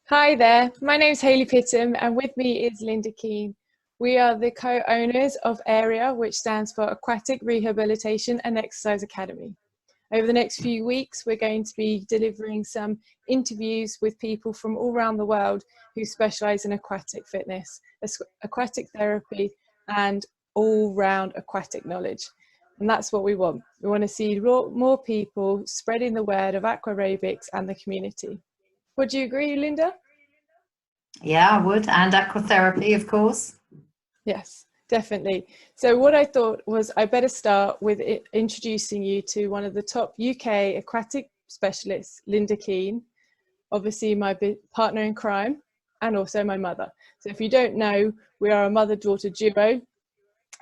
Hi there, my name is Haylley Pittam and with me is Lynda Keane. We are the co-owners of A.R.E.A, which stands for Aquatic, Rehabilitation and Exercise Academy. Over the next few weeks, we're going to be delivering some interviews with people from all around the world who specialise in aquatic fitness, aquatic therapy and all-round aquatic knowledge. And that's what we want. We want to see more people spreading the word of Aqua Aerobics and the community. Would you agree, Lynda? Yeah, I would. And aquatherapy, of course. Yes, definitely. So what I thought was I better start with introducing you to one of the top UK aquatic specialists, Lynda Keane, obviously my partner in crime and also my mother. So if you don't know, we are a mother-daughter duo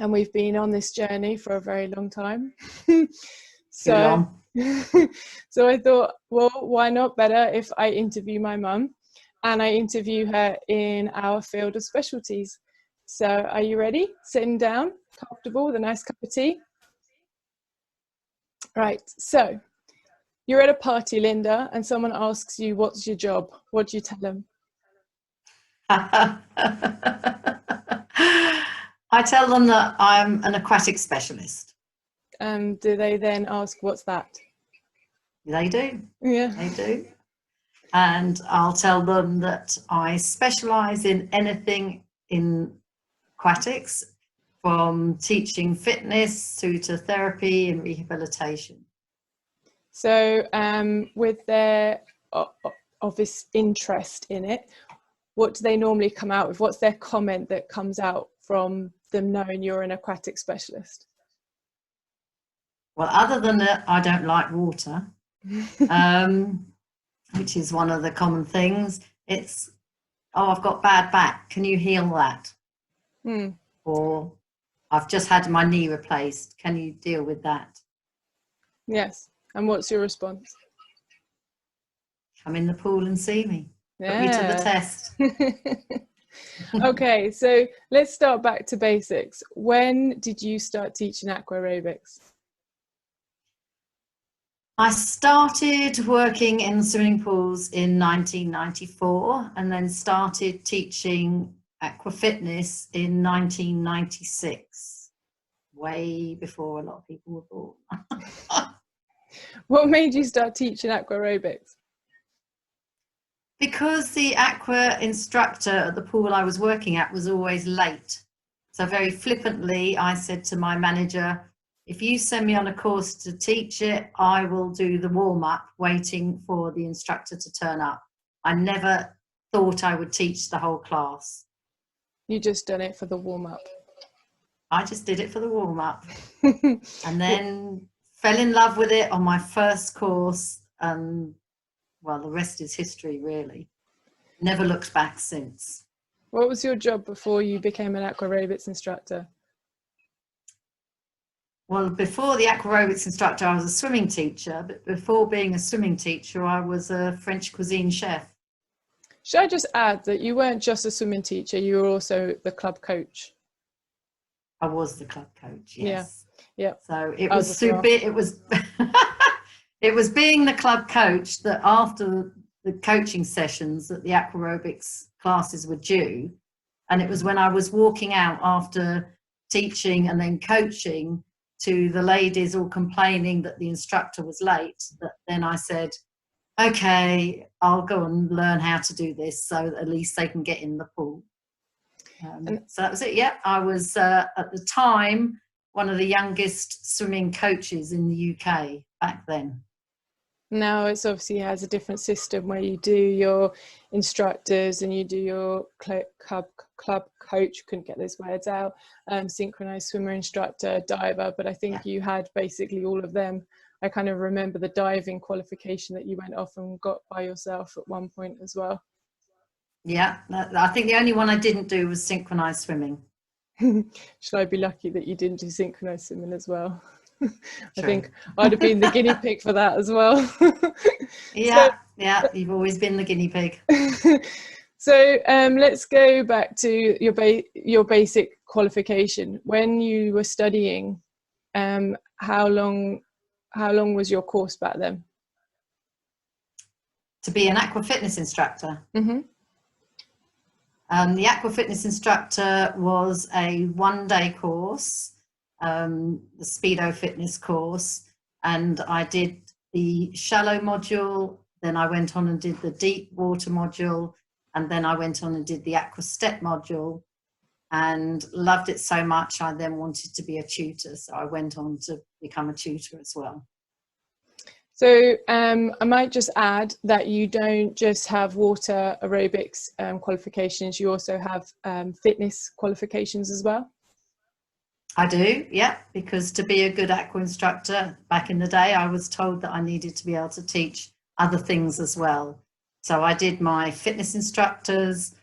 and we've been on this journey for a very long time. So I thought, well, why not better if I interview my mum and I interview her in our field of specialties. So are you ready? Sitting down, comfortable with a nice cup of tea? Right, so you're at a party, Lynda, and someone asks you, what's your job? What do you tell them? I tell them that I'm an aquatic specialist. And do they then ask, what's that? They do. Yeah. They do. And I'll tell them that I specialise in anything in aquatics, from teaching fitness through to therapy and rehabilitation. So with their obvious interest in it, what do they normally come out with? What's their comment that comes out from them knowing you're an aquatic specialist? Well, other than that, I don't like water, which is one of the common things. It's, oh, I've got bad back. Can you heal that? Or I've just had my knee replaced. Can you deal with that? Yes. And what's your response? Come in the pool and see me. Yeah. Put me to the test. Okay, so let's start back to basics. When did you start teaching Aqua Aerobics? I started working in swimming pools in 1994 and then started teaching aqua fitness in 1996, way before a lot of people were born. What made you start teaching Aqua Aerobics? Because the aqua instructor at the pool I was working at was always late. So very flippantly, I said to my manager, if you send me on a course to teach it, I will do the warm-up waiting for the instructor to turn up. I never thought I would teach the whole class. You just done it for the warm-up? I just did it for the warm-up. And then fell in love with it on my first course. Well, the rest is history, really. Never looked back since. What was your job before you became an Aqua Aerobics instructor? Well, before the Aqua Aerobics instructor, I was a swimming teacher. But before being a swimming teacher, I was a French cuisine chef. Should I just add that you weren't just a swimming teacher, you were also the club coach? I was the club coach, yes. Yeah. So it was it was being the club coach that after the coaching sessions that the Aqua Aerobics classes were due, and it was when I was walking out after teaching and then coaching to the ladies all complaining that the instructor was late, that then I said, okay, I'll go and learn how to do this so that at least they can get in the pool. So that was it. Yeah, I was at the time one of the youngest swimming coaches in the UK back then. Now it's obviously has a different system where you do your instructors and you do your club coach, couldn't get those words out, synchronized swimmer, instructor, diver, but I think you had basically all of them. I kind of remember the diving qualification that you went off and got by yourself at one point as well. Yeah, I think the only one I didn't do was synchronized swimming. Should I be lucky that you didn't do synchronized swimming as well? I think I'd have been the guinea pig for that as well. Yeah, you've always been the guinea pig. So let's go back to your basic qualification. When you were studying, how long was your course back then? To be an aqua fitness instructor? Mm-hmm. The Aqua Fitness Instructor was a one-day course, the Speedo Fitness course, and I did the shallow module, then I went on and did the deep water module, and then I went on and did the Aqua Step module, and loved it so much I then wanted to be a tutor, so I went on to become a tutor as well. So I might just add that you don't just have water aerobics qualifications, you also have fitness qualifications as well. I do, yeah, because to be a good aqua instructor back in the day, I was told that I needed to be able to teach other things as well. So I did my fitness instructors,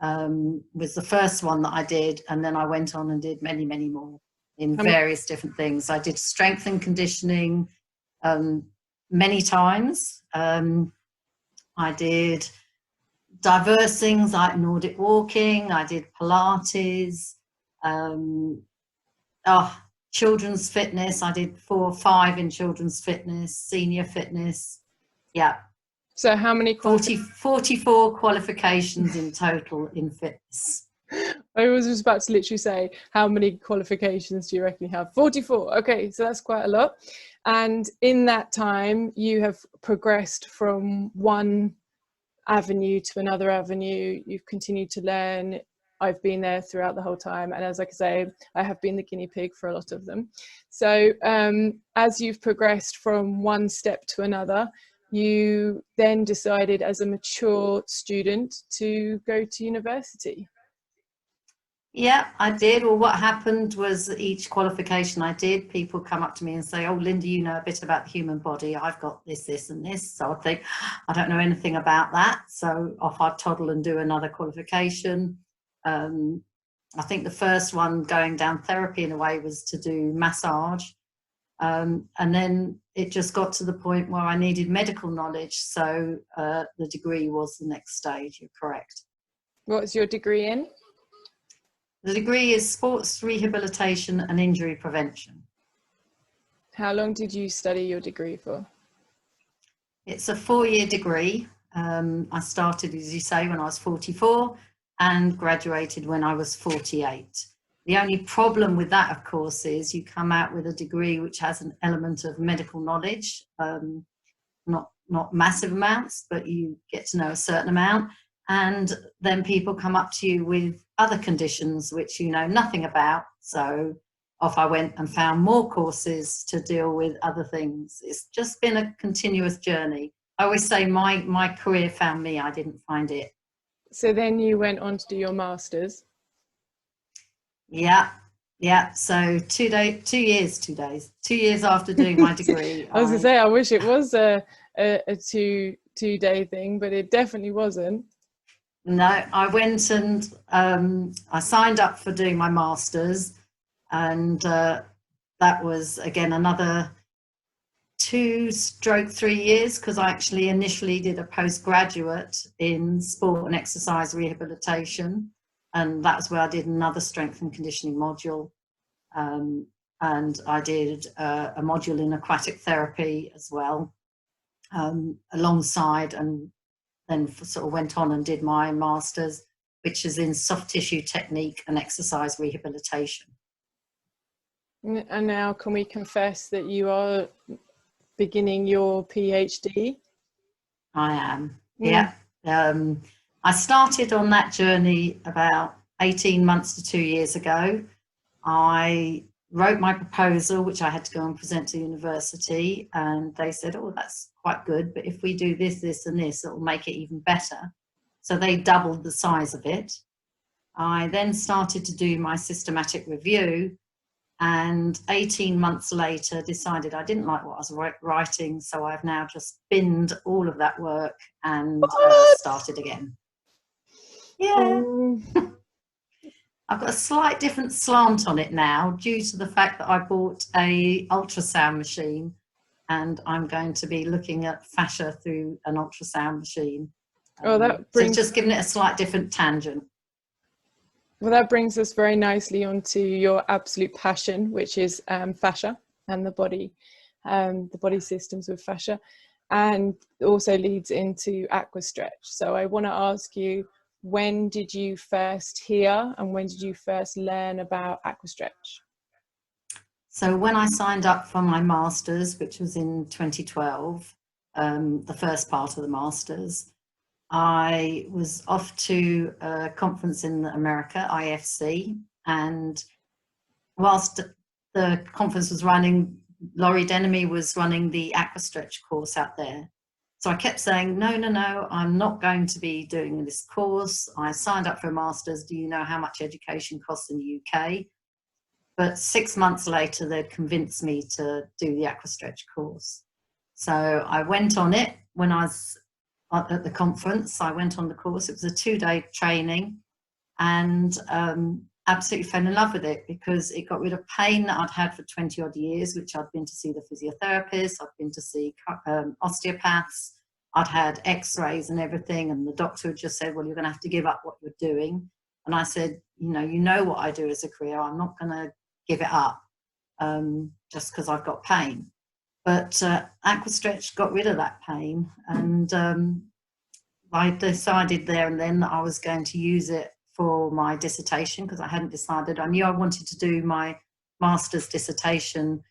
was the first one that I did, and then I went on and did many, many more in various different things. I did strength and conditioning many times. I did diverse things like Nordic walking, I did Pilates, children's fitness. I did 4 or 5 in children's fitness, senior fitness. Yeah. So how many 44 qualifications in total in fitness. I was just about to literally say, how many qualifications do you reckon you have? 44. Okay, so that's quite a lot. And in that time, you have progressed from one avenue to another avenue. You've continued to learn. I've been there throughout the whole time. And as I say, I have been the guinea pig for a lot of them. So as you've progressed from one step to another, you then decided as a mature student to go to university. Yeah, I did. Well, what happened was each qualification I did, people come up to me and say, oh, Lynda, you know a bit about the human body. I've got this, this and this. So I think, I don't know anything about that. So off I'd toddle and do another qualification. I think the first one going down therapy in a way was to do massage. And then it just got to the point where I needed medical knowledge. So the degree was the next stage. You're correct. What's your degree in? The degree is Sports Rehabilitation and Injury Prevention. How long did you study your degree for? It's a 4-year degree. I started, as you say, when I was 44 and graduated when I was 48. The only problem with that, of course, is you come out with a degree which has an element of medical knowledge, not massive amounts, but you get to know a certain amount. And then people come up to you with other conditions which you know nothing about. So off I went and found more courses to deal with other things. It's just been a continuous journey. I always say my career found me, I didn't find it. So then you went on to do your master's? Yeah. So 2 years after doing my degree. I was going to say, I wish it was a two-day thing, but it definitely wasn't. No, I went and I signed up for doing my master's, and that was again another 2/3 years, because I actually initially did a postgraduate in sport and exercise rehabilitation, and that's where I did another strength and conditioning module, and I did a module in aquatic therapy as well, alongside, and then sort of went on and did my master's, which is in soft tissue technique and exercise rehabilitation. And now can we confess that you are beginning your PhD? I am, yeah. I started on that journey about 18 months to 2 years ago. I wrote my proposal, which I had to go and present to university, and they said, oh, that's quite good, but if we do this, this and this, it will make it even better. So they doubled the size of it. I then started to do my systematic review, and 18 months later decided I didn't like what I was writing, so I've now just binned all of that work and started again. Yeah. I've got a slight different slant on it now due to the fact that I bought a ultrasound machine, and I'm going to be looking at fascia through an ultrasound machine. So just giving it a slight different tangent. Well, that brings us very nicely onto your absolute passion, which is fascia and the body systems with fascia, and also leads into aqua stretch. So I want to ask you, when did you first hear and when did you first learn about Aquastretch? So when I signed up for my master's, which was in 2012, the first part of the master's, I was off to a conference in America, IFC, and whilst the conference was running, Laurie Denemy was running the Aquastretch course out there. So I kept saying, no, no, no, I'm not going to be doing this course. I signed up for a master's. Do you know how much education costs in the UK? But 6 months later, they'd convinced me to do the Aquastretch course. So I went on it when I was at the conference. I went on the course. It was a 2-day training, and absolutely fell in love with it because it got rid of pain that I'd had for 20 odd years, which I'd been to see the physiotherapist, I'd been to see osteopaths, I'd had x-rays and everything, and the doctor had just said, well, you're going to have to give up what you're doing. And I said, you know what I do as a career, I'm not going to give it up just because I've got pain. But Aquastretch got rid of that pain, and I decided there and then that I was going to use it for my dissertation, because I hadn't decided. I knew I wanted to do my master's dissertation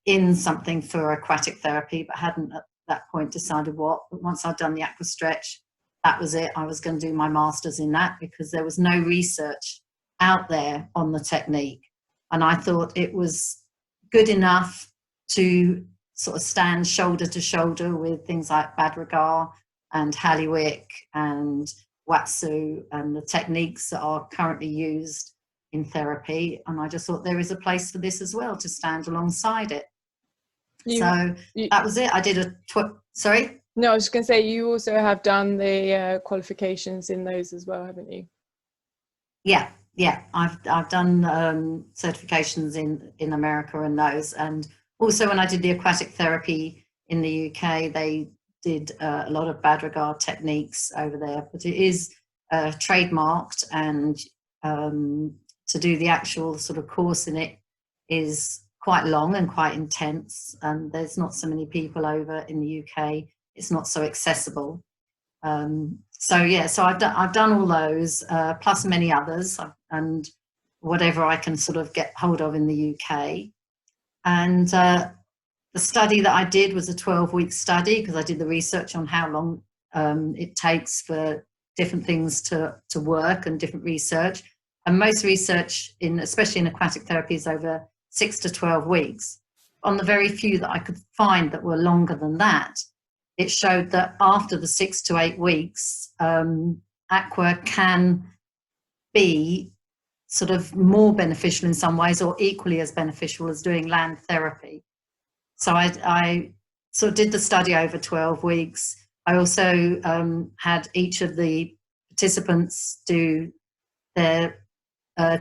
in something for aquatic therapy, but hadn't at that point decided what. But once I'd done the Aquastretch, that was it. I was going to do my master's in that because there was no research out there on the technique. And I thought it was good enough to sort of stand shoulder to shoulder with things like A.R.E.A and Haylley and Watsu and the techniques that are currently used in therapy. And I just thought there is a place for this as well, to stand alongside it. That was it. I did sorry? No, I was just going to say, you also have done the qualifications in those as well, haven't you? Yeah. I've done certifications in America and those. And also when I did the aquatic therapy in the UK, they did a lot of A.R.E.A techniques over there, but it is trademarked, and to do the actual sort of course in it is quite long and quite intense, and there's not so many people over in the UK. It's not so accessible. So I've done all those plus many others, and whatever I can sort of get hold of in the UK. And the study that I did was a 12-week study, because I did the research on how long it takes for different things to work, and different research. And most research, especially in aquatic therapy, is over 6 to 12 weeks. On the very few that I could find that were longer than that, it showed that after the 6 to 8 weeks, aqua can be sort of more beneficial in some ways, or equally as beneficial as doing land therapy. So I sort of did the study over 12 weeks. I also had each of the participants do their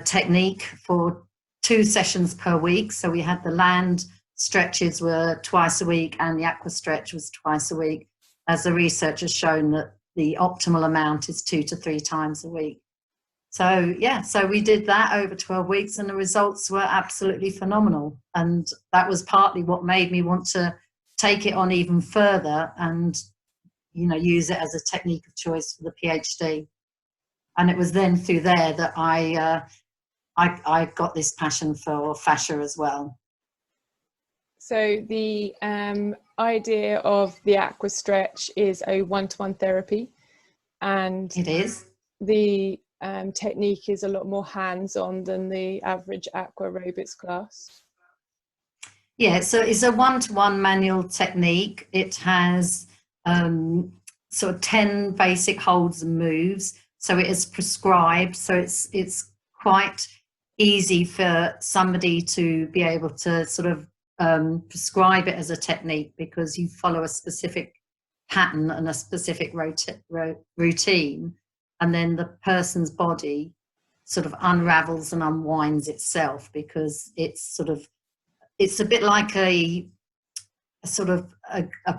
technique for 2 sessions per week. So we had the land stretches were twice a week, and the Aquastretch was twice a week, as the research has shown that the optimal amount is 2 to 3 times a week. So yeah, so we did that over 12 weeks, and the results were absolutely phenomenal. And that was partly what made me want to take it on even further and, use it as a technique of choice for the PhD. And it was then through there that I got this passion for fascia as well. So the idea of the Aquastretch is a one-to-one therapy, and it is. The technique is a lot more hands-on than the average Aqua Aerobics class. Yeah, so it's a one-to-one manual technique. It has sort of 10 basic holds and moves. So it is prescribed. So it's quite easy for somebody to be able to sort of prescribe it as a technique, because you follow a specific pattern and a specific routine, and then the person's body sort of unravels and unwinds itself, because it's a bit like a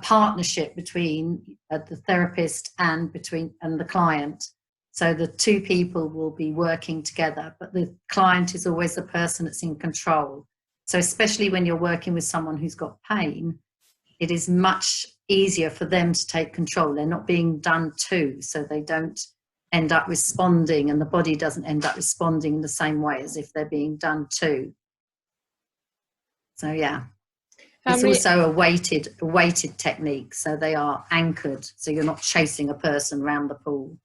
partnership between the therapist and the client. So the 2 people will be working together, but the client is always the person that's in control. So especially when you're working with someone who's got pain, it is much easier for them to take control. They're not being done to, so they don't end up responding, and the body doesn't end up responding in the same way as if they're being done to. So yeah, it's also a weighted technique, so they are anchored, so you're not chasing a person around the pool.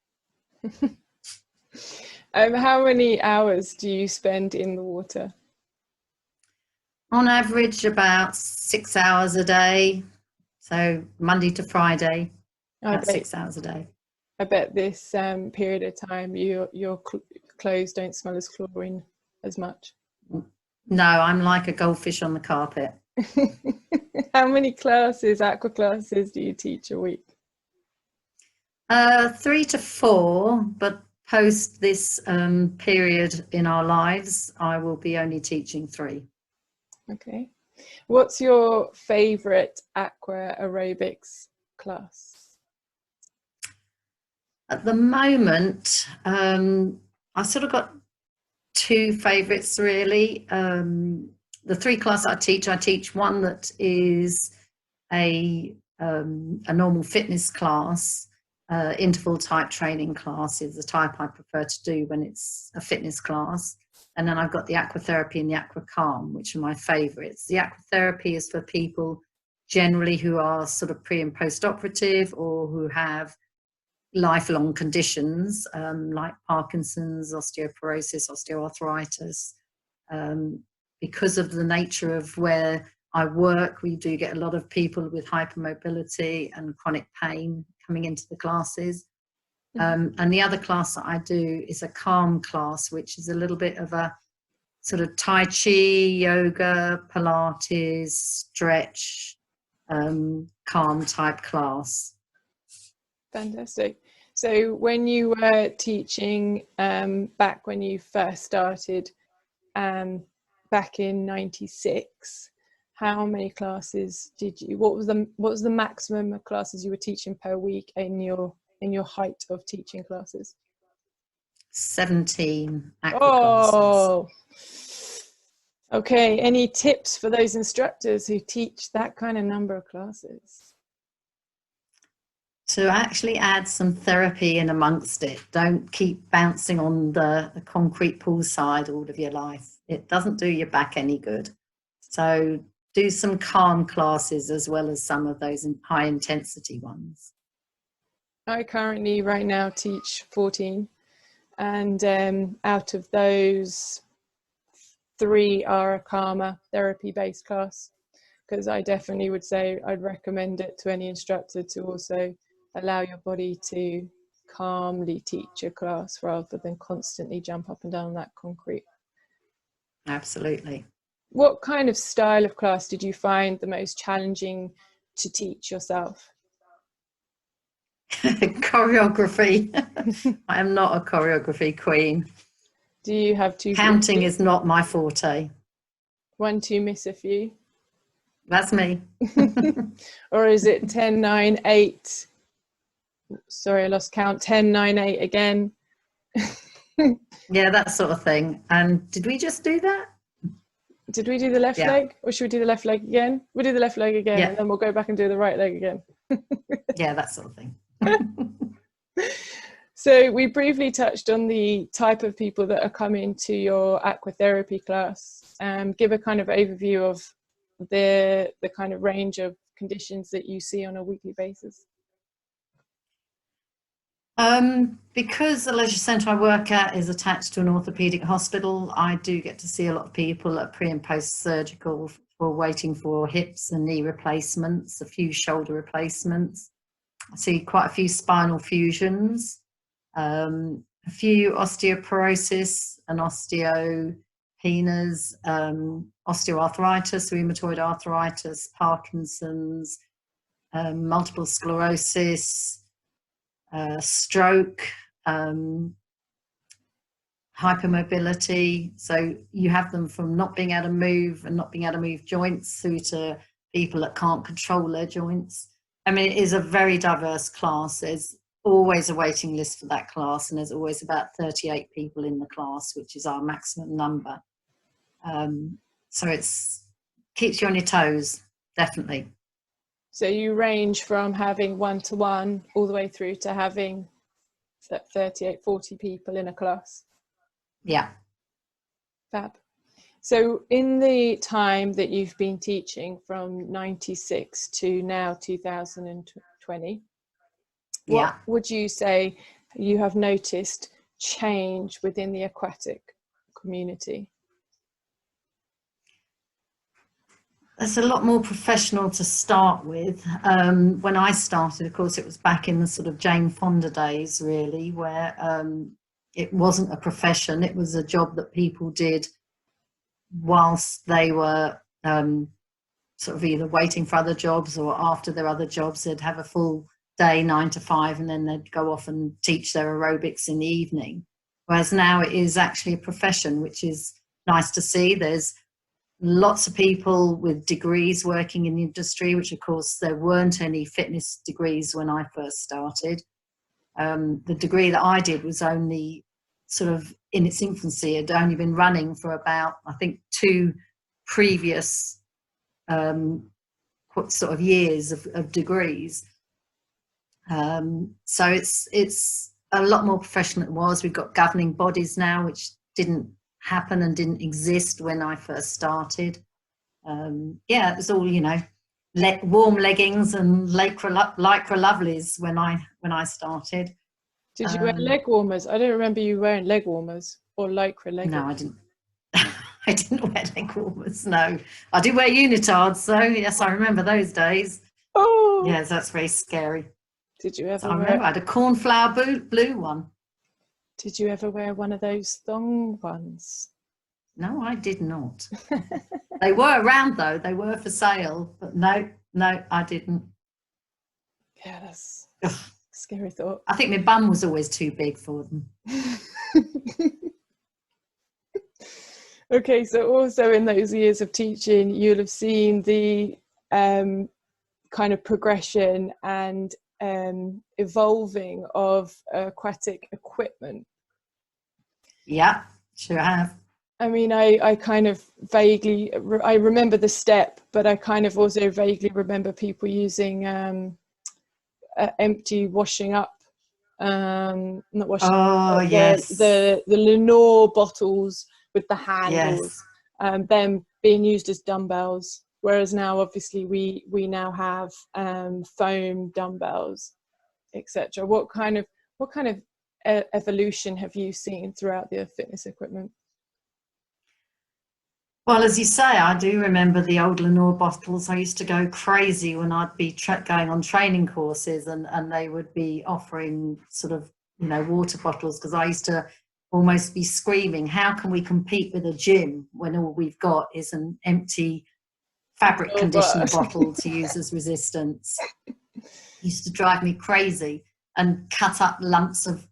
How many hours do you spend in the water? On average, about 6 hours a day. So Monday to Friday, about 6 hours a day. I bet this period of time, your clothes don't smell as chlorine as much. No, I'm like a goldfish on the carpet. How many classes, aqua classes, do you teach a week? 3 to 4, but post this period in our lives, I will be only teaching 3. Okay. What's your favourite aqua aerobics class? At the moment, I've sort of got 2 favourites really. The 3 classes I teach one that is a normal fitness class. Interval type training class is the type I prefer to do when it's a fitness class. And then I've got the aqua therapy and the aqua calm, which are my favourites. The aqua therapy is for people generally who are sort of pre and post operative, or who have lifelong conditions like Parkinson's, osteoporosis, osteoarthritis. Because of the nature of where I work, we do get a lot of people with hypermobility and chronic pain coming into the classes. And the other class that I do is a calm class, which is a little bit of a sort of Tai Chi, yoga, Pilates, stretch, calm type class. Fantastic. So when you were teaching back when you first started back in '96, how many classes did you, what was the maximum of classes you were teaching per week in your height of teaching classes? 17 aqua classes. Okay, any tips for those instructors who teach that kind of number of classes? To actually add some therapy in amongst it. Don't keep bouncing on the concrete poolside all of your life. It doesn't do your back any good. So do some calm classes as well as some of those high intensity ones. I currently right now teach 14, and out of those, 3 are a calmer therapy based class, because I definitely would say I'd recommend it to any instructor to also allow your body to calmly teach a class rather than constantly jump up and down that concrete. Absolutely. What kind of style of class did you find the most challenging to teach yourself? Choreography. I am not a choreography queen. Do you have to? Counting is not my forte. 1, 2, miss a few? That's me. Or is it 10, 9, 8? Sorry, I lost count. 10, 9, 8 again. Yeah, that sort of thing. And did we just do that? Did we do the left leg, or should we do the left leg again? We'll do the left leg again, and then we'll go back and do the right leg again. Yeah, that sort of thing. So we briefly touched on the type of people that are coming to your aqua therapy class. Give a kind of overview of the kind of range of conditions that you see on a weekly basis. Because the leisure centre I work at is attached to an orthopaedic hospital, I do get to see a lot of people at pre and post surgical for waiting for hips and knee replacements, a few shoulder replacements. I see quite a few spinal fusions, a few osteoporosis and osteopenas, osteoarthritis, rheumatoid arthritis, Parkinson's, multiple sclerosis, stroke, hypermobility. So you have them from not being able to move and not being able to move joints through to people that can't control their joints. I mean, it is a very diverse class. There's always a waiting list for that class, and there's always about 38 people in the class, which is our maximum number. So it's keeps you on your toes, definitely. So you range from having 1-to-1 all the way through to having 38, 40 people in a class. Yeah. Fab. So in the time that you've been teaching from 96 to now 2020, what would you say you have noticed change within the aquatic community? It's a lot more professional to start with. When I started, of course, it was back in the sort of Jane Fonda days, really, where it wasn't a profession. It was a job that people did whilst they were sort of either waiting for other jobs, or after their other jobs, they'd have a full day, 9 to 5, and then they'd go off and teach their aerobics in the evening. Whereas now it is actually a profession, which is nice to see. There's lots of people with degrees working in the industry, which of course there weren't any fitness degrees when I first started. The degree that I did was only sort of in its infancy. It had only been running for about, I think, 2 previous sort of years of degrees. So it's a lot more professional than it was. We've got governing bodies now, which didn't happen and didn't exist when I first started. Yeah, it was all, you know, warm leggings and lycra lovelies when I started. Did you wear leg warmers? I don't remember you wearing leg warmers or lycra leggings. No, I didn't. I didn't wear leg warmers. No, I did wear unitards, though. Yes, I remember those days. Oh, yes, that's very scary. Did you ever? So I remember I had a cornflower blue one. Did you ever wear one of those thong ones? No, I did not. They were around though. They were for sale, but no, I didn't. Yeah, that's a scary thought. I think my bum was always too big for them. Okay, so also in those years of teaching, you'll have seen the kind of progression and evolving of aquatic equipment. Yeah, sure have. I mean, I kind of vaguely, I remember the step, but I kind of also vaguely remember people using empty washing up, not washing up, yes. the Lenore bottles with the handles, yes. Them being used as dumbbells. Whereas now, obviously, we now have foam dumbbells, etc. What kind of evolution have you seen throughout the fitness equipment? Well, as you say, I do remember the old Lenore bottles. I used to go crazy when I'd be going on training courses, and they would be offering sort of, you know, water bottles, because I used to almost be screaming, how can we compete with a gym when all we've got is an empty fabric conditioner bottle to use as resistance? It used to drive me crazy, and cut up lumps of,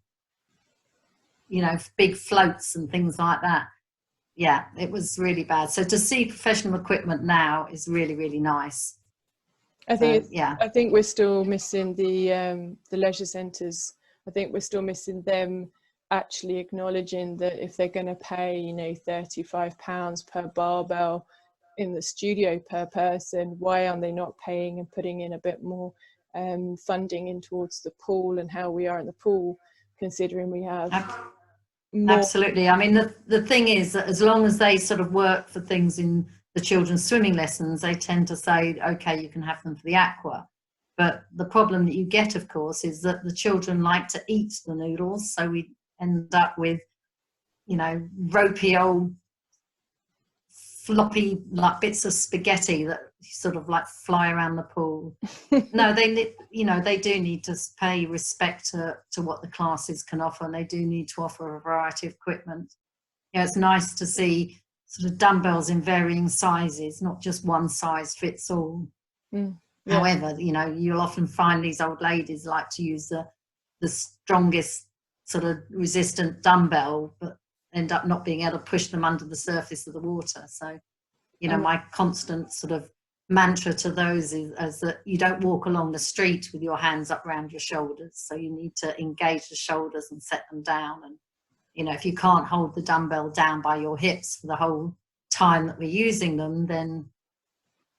you know, big floats and things like that. Yeah, it was really bad. So to see professional equipment now is really, really nice. I think I think we're still missing the leisure centres. I think we're still missing them actually acknowledging that if they're going to pay, you know, £35 per barbell in the studio per person, why aren't they not paying and putting in a bit more funding in towards the pool and how we are in the pool, considering we have more. Absolutely. I mean, the thing is that as long as they sort of work for things in the children's swimming lessons, they tend to say, okay, you can have them for the aqua. But the problem that you get, of course, is that the children like to eat the noodles, so we end up with, you know, ropey old floppy like bits of spaghetti that sort of like fly around the pool. No, they, you know, they do need to pay respect to what the classes can offer, and they do need to offer a variety of equipment. Yeah, it's nice to see sort of dumbbells in varying sizes, not just one size fits all. Yeah. However, you know, you'll often find these old ladies like to use the strongest sort of resistant dumbbell, but end up not being able to push them under the surface of the water. So, you know, my constant sort of mantra to those is that you don't walk along the street with your hands up around your shoulders. So you need to engage the shoulders and set them down. And, you know, if you can't hold the dumbbell down by your hips for the whole time that we're using them, then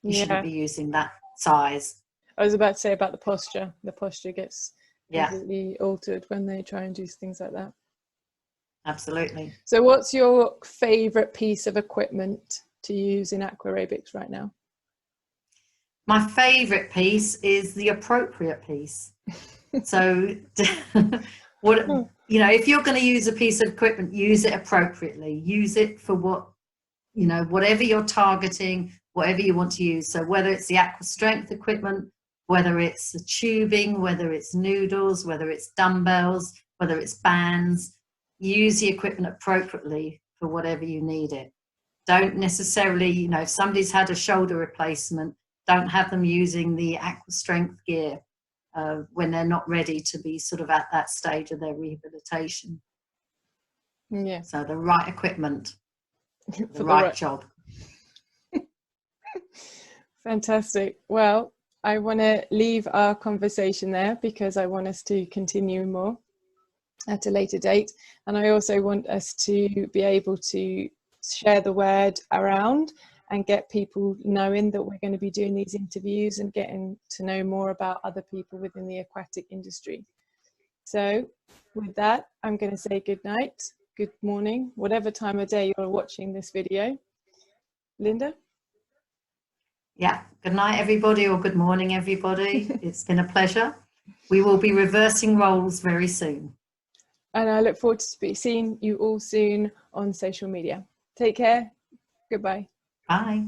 you shouldn't be using that size. I was about to say about the posture. The posture gets Yeah, completely altered when they try and do things like that. absolutely. So what's your favorite piece of equipment to use in Aqua Aerobics right now? My favorite piece is the appropriate piece. So what, you know, if you're going to use a piece of equipment, use it appropriately. Use it for what, you know, whatever you're targeting, whatever you want to use. So whether it's the aqua strength equipment, whether it's the tubing, whether it's noodles, whether it's dumbbells, whether it's bands, use the equipment appropriately for whatever you need it. Don't necessarily, you know, if somebody's had a shoulder replacement, don't have them using the aqua strength gear when they're not ready to be sort of at that stage of their rehabilitation. Yeah. So the right equipment, For the right job. Fantastic. Well, I want to leave our conversation there because I want us to continue more at a later date. And I also want us to be able to share the word around and get people knowing that we're going to be doing these interviews and getting to know more about other people within the aquatic industry. So with that, I'm going to say good night, good morning, whatever time of day you're watching this video. Lynda? Yeah, good night everybody, or good morning everybody. It's been a pleasure. We will be reversing roles very soon. And I look forward to seeing you all soon on social media. Take care. Goodbye. Bye.